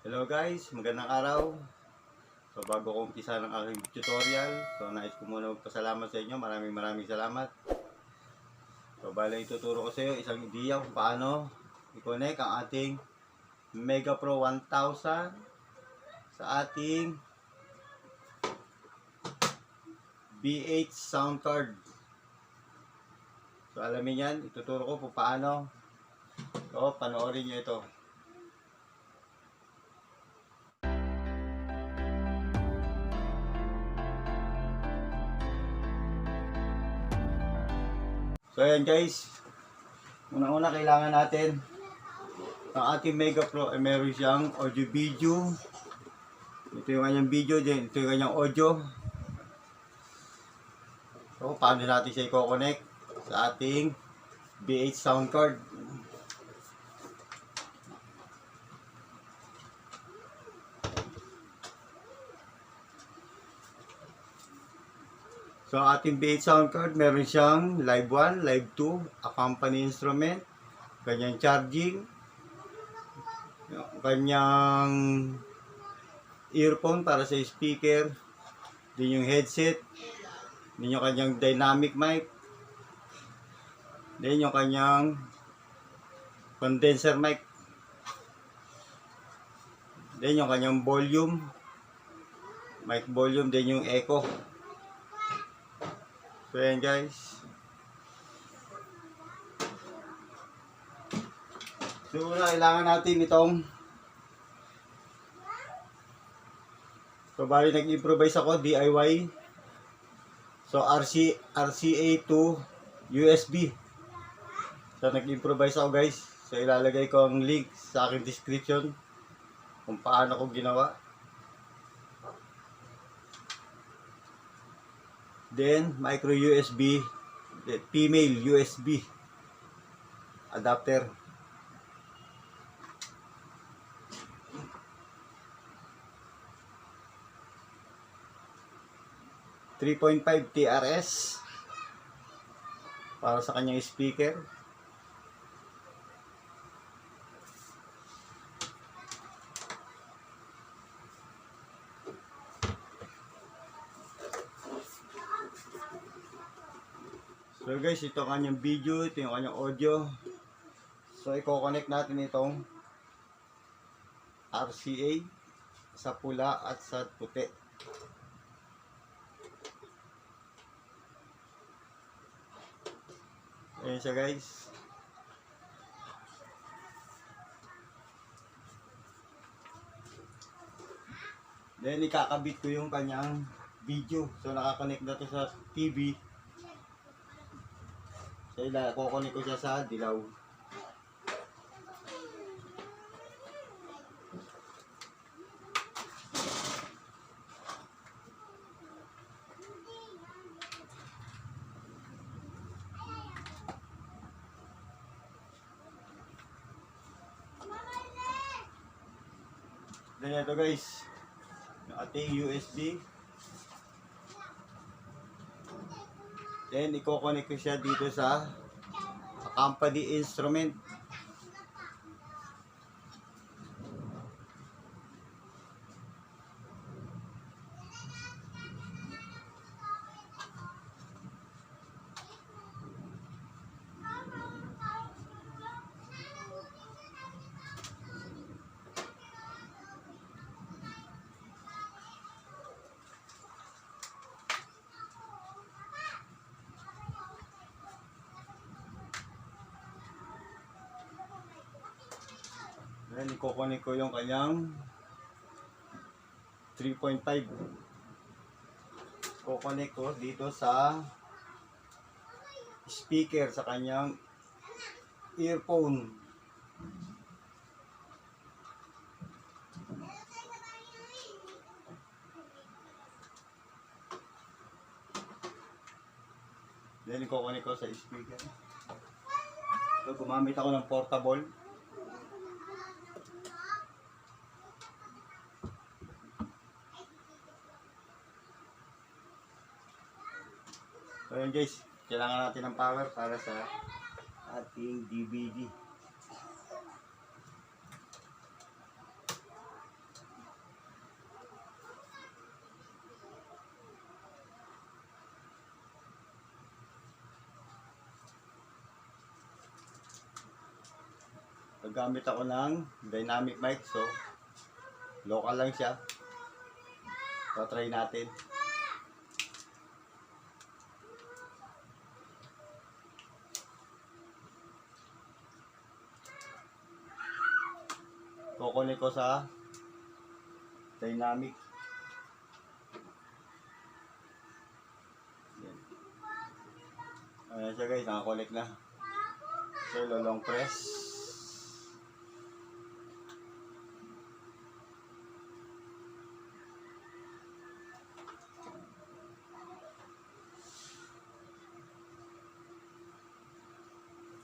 Hello guys, magandang araw. So bago ko umpisa ng aking tutorial, so nais ko muna magpasalamat sa inyo. Maraming salamat. So bale ituturo ko sa iyo isang ideya kung paano i-connect ang ating Mega Pro 1000 sa ating B8 sound card. So alamin yan, ituturo ko kung paano. So panoorin niyo ito. So ayan guys, unang-una kailangan natin ang ating Mega Pro ay meron siyang audio video. Ito yung kanyang video, ito yung kanyang audio. So paano natin siya i-connect sa ating B8 sound card. So ating B8 sound card, meron siyang live 1, live 2, accompany instrument, kanyang charging, kanyang earphone para sa speaker, din yung headset, din yung kanyang dynamic mic, din yung kanyang condenser mic, din yung kanyang volume, mic volume, din yung echo. So yan guys. So una kailangan natin itong, so bali nag-improvise ako DIY. So RCA to USB. So nag-improvise ako guys. So ilalagay ko ang link sa aking description kung paano ko ginawa. Then micro USB, female USB adapter. .5 TRS para sa kanyang speaker. So guys, ito ang kanyang video, ito yung kanyang audio. So i-connect natin itong RCA sa pula at sa puti. Ayan siya guys. Then ikakabit ko yung kanyang video. So nakakonect na to sa TV. So kukunik ko siya sa dilaw. Then ito guys, yung ating USB. Then i-connect ko siya dito sa accompany instrument. Then i-connect ko yung kanyang 3.5. I-connect ko dito sa speaker sa kanyang earphone. Then i-connect ko sa speaker. So gumamit ako ng portable. So yun guys, kailangan natin ng power para sa ating DVD. Nagamit ako ng dynamic mic, so local lang siya. So try natin. Kukunin ko sa dynamic. Ayan siya guys, nakakonect na. So long press.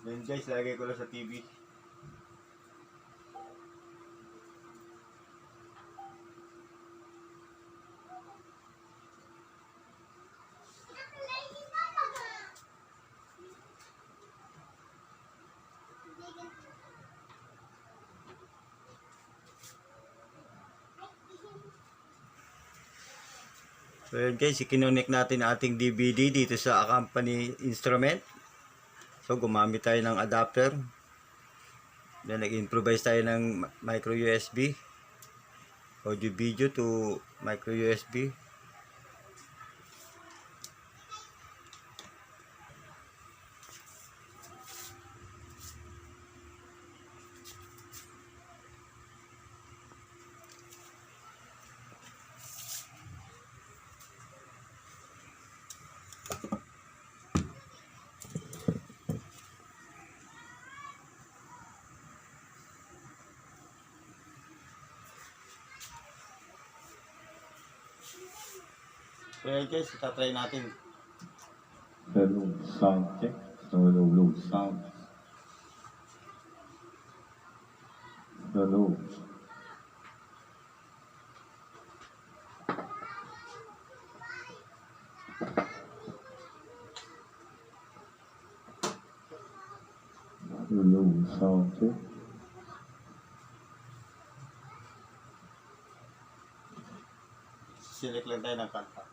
Then guys, lagay ko lang sa TV. So yun guys, ikinonect natin ang ating DVD dito sa company instrument. So gumamit tayo ng adapter. Then nag-improvise tayo ng micro USB. Audio video to micro USB. So yun guys, itatry natin. Hello, sound check. Hello, sound. Hello. Hello, sound check. Select lang tayo ng kanta.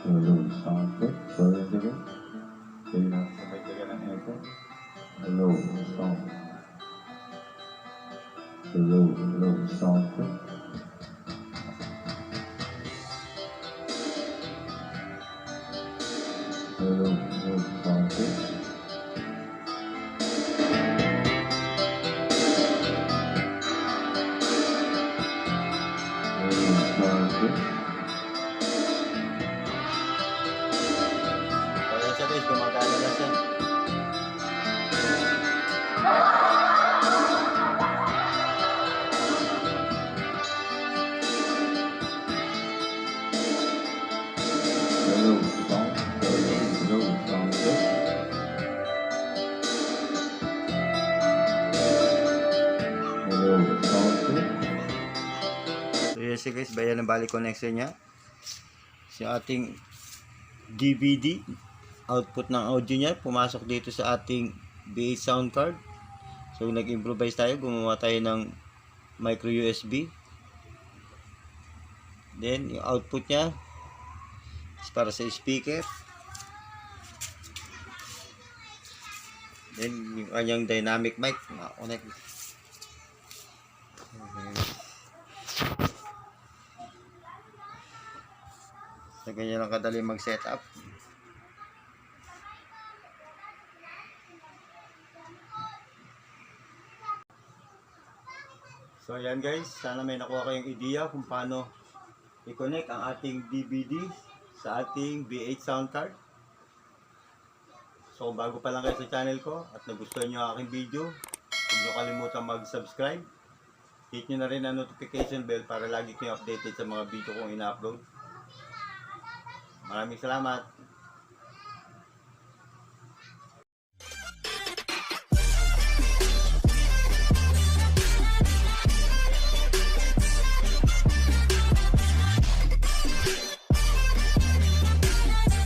Hello, sound check. Sorry, again. Sige na. Sabay ka ng echo. Hello, sound. Hello, sound check. Hello, sound check. So yun siya guys, gumagana na siya. Hello, sound. Hello, sound check. Hello, sound check. So yun siya guys, bayan ang balik connection niya. Sa ating DVD, output ng audio niya, pumasok dito sa ating B8 sound card. So nag-improvise tayo, gumawa tayo ng micro USB. Then yung output niya is para sa speaker. Then yung kanyang dynamic mic, connect. So ganyan lang kadali mag-setup. So yan guys, sana may nakuha kayong idea kung paano i-connect ang ating DVD sa ating B8 sound card. So kung bago pa lang kayo sa channel ko at nagustuhan nyo ang aking video, huwag nyo kalimutan mag-subscribe. Hit nyo na rin ang notification bell para lagi kayo updated sa mga video kong ina-upload. Maraming salamat.